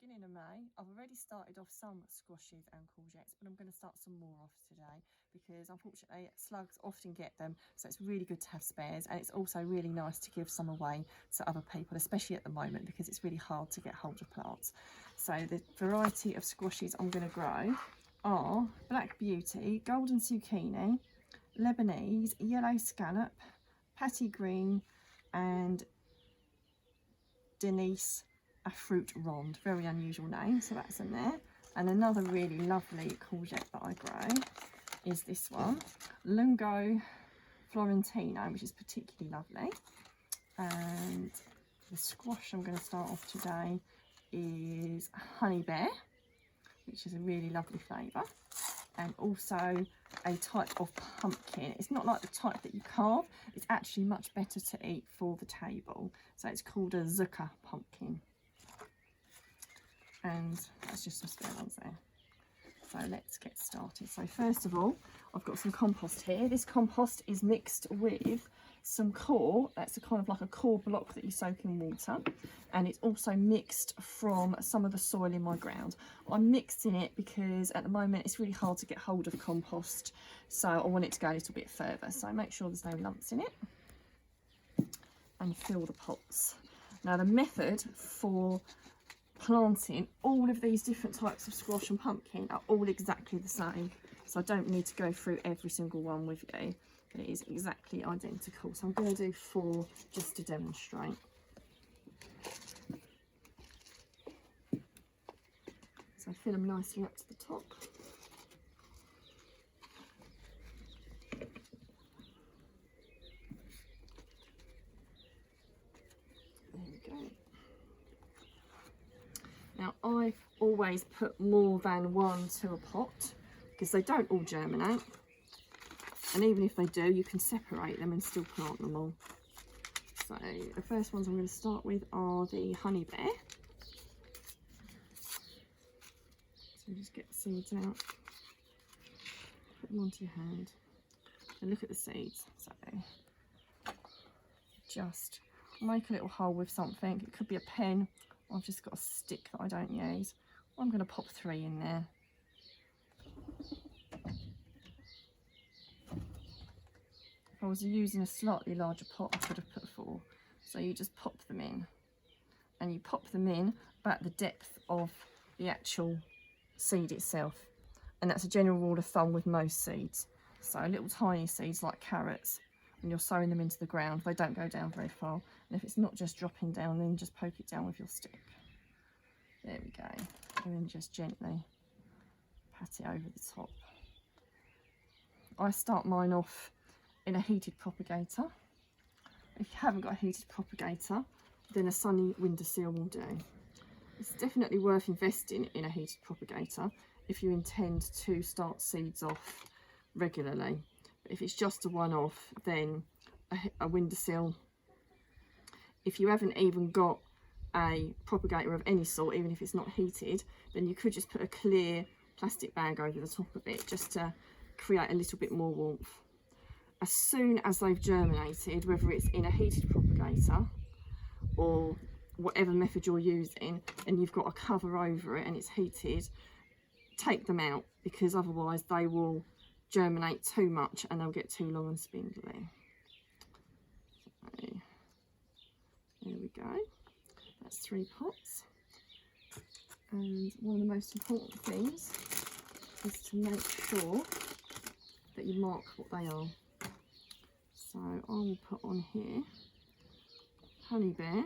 beginning of May. I've already started off some squashes and courgettes, but I'm going to start some more off today because unfortunately slugs often get them, so it's really good to have spares, and it's also really nice to give some away to other people, especially at the moment because it's really hard to get hold of plants. So the variety of squashes I'm going to grow are Black Beauty, Golden Zucchini, Lebanese, Yellow Scallop, Patty Green and Denise a Fruit Rond. Very unusual name, so that's in there. And another really lovely courgette that I grow is this one, Lungo Florentino, which is particularly lovely. And the squash I'm going to start off today is Honey Bear, which is a really lovely flavour, and also a type of pumpkin. It's not like the type that you carve, it's actually much better to eat for the table. So it's called a zucca pumpkin. And that's just some spare ones there. So let's get started. So first of all, I've got some compost here. This compost is mixed with some core. That's a kind of like a core block that you soak in water, and it's also mixed from some of the soil in my ground. I'm mixing it because at the moment it's really hard to get hold of compost, so I want it to go a little bit further. So make sure there's no lumps in it and fill the pots. Now the method for planting all of these different types of squash and pumpkin are all exactly the same, so I don't need to go through every single one with you, but it is exactly identical. So I'm going to do 4 just to demonstrate. So fill them nicely up to the top. There we go. Now I always put more than one to a pot because they don't all germinate, and even if they do, you can separate them and still plant them all. So the first ones I'm going to start with are the Honey Bear. So just get the seeds out, put them onto your hand and look at the seeds. So just make a little hole with something. It could be a pen. I've just got a stick that I don't use. I'm going to pop 3 in there. If I was using a slightly larger pot, I could have put 4. So you just pop them in, and you pop them in about the depth of the actual seed itself. And that's a general rule of thumb with most seeds. So little tiny seeds like carrots, when you're sowing them into the ground, they don't go down very far. And if it's not just dropping down, then just poke it down with your stick. There we go. And then just gently pat it over the top. I start mine off in a heated propagator. If you haven't got a heated propagator, then a sunny windowsill will do. It's definitely worth investing in a heated propagator if you intend to start seeds off regularly. But if it's just a one-off, then a windowsill. If you haven't even got a propagator of any sort, even if it's not heated, then you could just put a clear plastic bag over the top of it just to create a little bit more warmth. As soon as they've germinated, whether it's in a heated propagator or whatever method you're using, and you've got a cover over it and it's heated, take them out, because otherwise they will germinate too much and they'll get too long and spindly. So, there we go. That's 3 pots. And one of the most important things is to make sure that you mark what they are. So I will put on here Honey Bear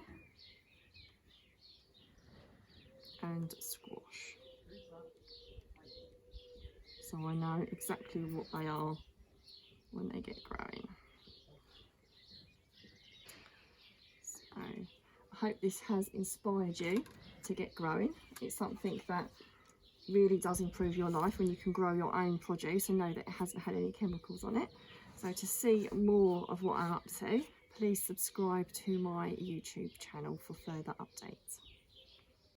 and squash, so I know exactly what they are when they get growing. So I hope this has inspired you to get growing. It's something that really does improve your life when you can grow your own produce and know that it hasn't had any chemicals on it. So to see more of what I'm up to, please subscribe to my YouTube channel for further updates.